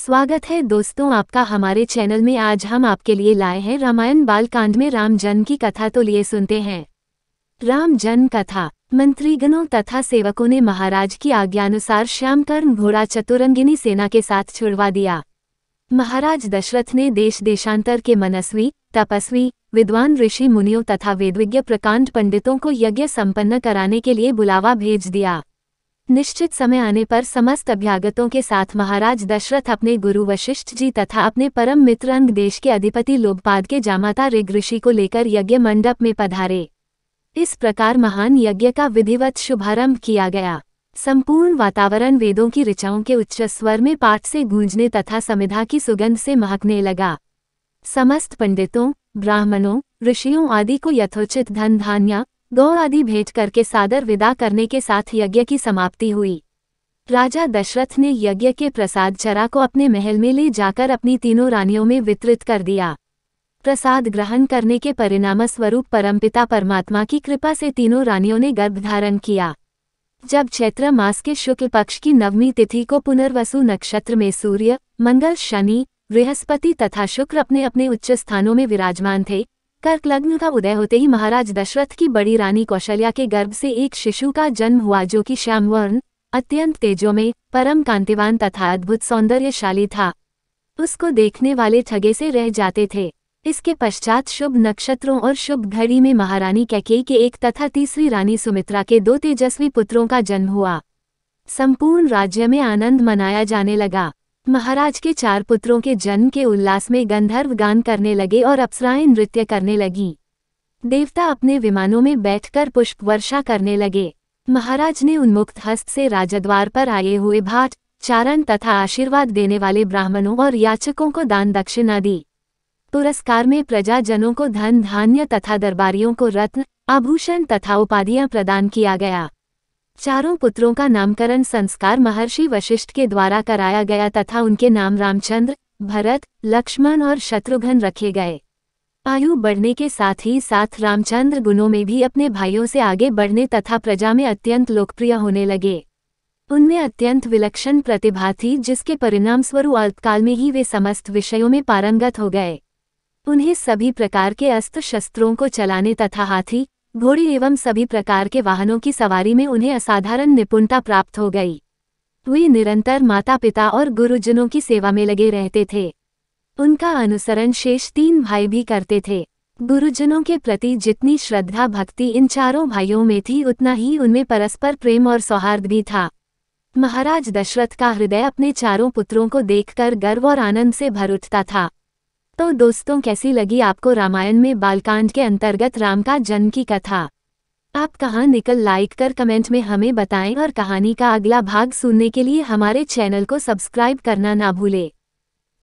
स्वागत है दोस्तों आपका हमारे चैनल में। आज हम आपके लिए लाए हैं रामायण बालकांड में राम जन्म की कथा। तो लिए सुनते हैं। राम जन्म कथा। मंत्रीगणों तथा सेवकों ने महाराज की आज्ञानुसार श्यामकर्ण घोड़ा चतुरंगिनी सेना के साथ छुड़वा दिया। महाराज दशरथ ने देश देशांतर के मनस्वी, तपस्वी, विद्वान ऋषि मुनियों तथा वेदविज्ञ प्रकांड पंडितों को यज्ञ संपन्न कराने के लिए बुलावा भेज दिया। निश्चित समय आने पर समस्त अभ्यागतों के साथ महाराज दशरथ अपने गुरु वशिष्ठ जी तथा अपने परम मित्र अंग देश के अधिपति लोकपाद के जामाता ऋग ऋषि को लेकर यज्ञ मंडप में पधारे। इस प्रकार महान यज्ञ का विधिवत शुभारंभ किया गया। संपूर्ण वातावरण वेदों की ऋचाओं के उच्च स्वर में पाठ से गूंजने तथा समिधा की सुगंध से महकने लगा। समस्त पंडितों, ब्राह्मणों, ऋषियों आदि को यथोचित धन धान्य, गौ आदि भेंट करके सादर विदा करने के साथ यज्ञ की समाप्ति हुई। राजा दशरथ ने यज्ञ के प्रसाद चरा को अपने महल में ले जाकर अपनी तीनों रानियों में वितरित कर दिया। प्रसाद ग्रहण करने के परिणामस्वरूप परमपिता परमात्मा की कृपा से तीनों रानियों ने गर्भधारण किया। जब चैत्र मास के शुक्ल पक्ष की नवमी तिथि को पुनर्वसु नक्षत्र में सूर्य, मंगल, शनि, बृहस्पति तथा शुक्र अपने अपने उच्च स्थानों में विराजमान थे, कर्क लग्न का उदय होते ही महाराज दशरथ की बड़ी रानी कौशल्या के गर्भ से एक शिशु का जन्म हुआ, जो कि श्यामवर्ण, अत्यंत तेजोमय, परम कांतिवान तथा अद्भुत सौंदर्यशाली था। उसको देखने वाले ठगे से रह जाते थे। इसके पश्चात शुभ नक्षत्रों और शुभ घड़ी में महारानी कैकेयी के एक तथा तीसरी रानी सुमित्रा के 2 तेजस्वी पुत्रों का जन्म हुआ। संपूर्ण राज्य में आनंद मनाया जाने लगा। महाराज के 4 पुत्रों के जन्म के उल्लास में गंधर्व गान करने लगे और अप्सराएं नृत्य करने लगीं। देवता अपने विमानों में बैठकर पुष्प वर्षा करने लगे। महाराज ने उन्मुक्त हस्त से राजद्वार पर आए हुए भाट, चारण तथा आशीर्वाद देने वाले ब्राह्मणों और याचकों को दान दक्षिणा दी। पुरस्कार में प्रजाजनों को धन धान्य तथा दरबारियों को रत्न, आभूषण तथा उपाधियां प्रदान किया गया। चारों पुत्रों का नामकरण संस्कार महर्षि वशिष्ठ के द्वारा कराया गया तथा उनके नाम रामचंद्र, भरत, लक्ष्मण और शत्रुघ्न रखे गए। आयु बढ़ने के साथ ही साथ रामचंद्र गुणों में भी अपने भाइयों से आगे बढ़ने तथा प्रजा में अत्यंत लोकप्रिय होने लगे। उनमें अत्यंत विलक्षण प्रतिभा थी, जिसके परिणामस्वरूप अल्पकाल में ही वे समस्त विषयों में पारंगत हो गए। उन्हें सभी प्रकार के अस्त्र शस्त्रों को चलाने तथा हाथी, घोड़ी एवं सभी प्रकार के वाहनों की सवारी में उन्हें असाधारण निपुणता प्राप्त हो गई। वे निरंतर माता पिता और गुरुजनों की सेवा में लगे रहते थे। उनका अनुसरण शेष 3 भाई भी करते थे। गुरुजनों के प्रति जितनी श्रद्धा भक्ति इन चारों भाइयों में थी, उतना ही उनमें परस्पर प्रेम और सौहार्द भी था। महाराज दशरथ का हृदय अपने चारों पुत्रों को देखकर गर्व और आनंद से भर उठता था। तो दोस्तों, कैसी लगी आपको रामायण में बालकांड के अंतर्गत राम का जन्म की कथा? आप कहाँ निकल लाइक कर कमेंट में हमें बताएं और कहानी का अगला भाग सुनने के लिए हमारे चैनल को सब्सक्राइब करना ना भूलें।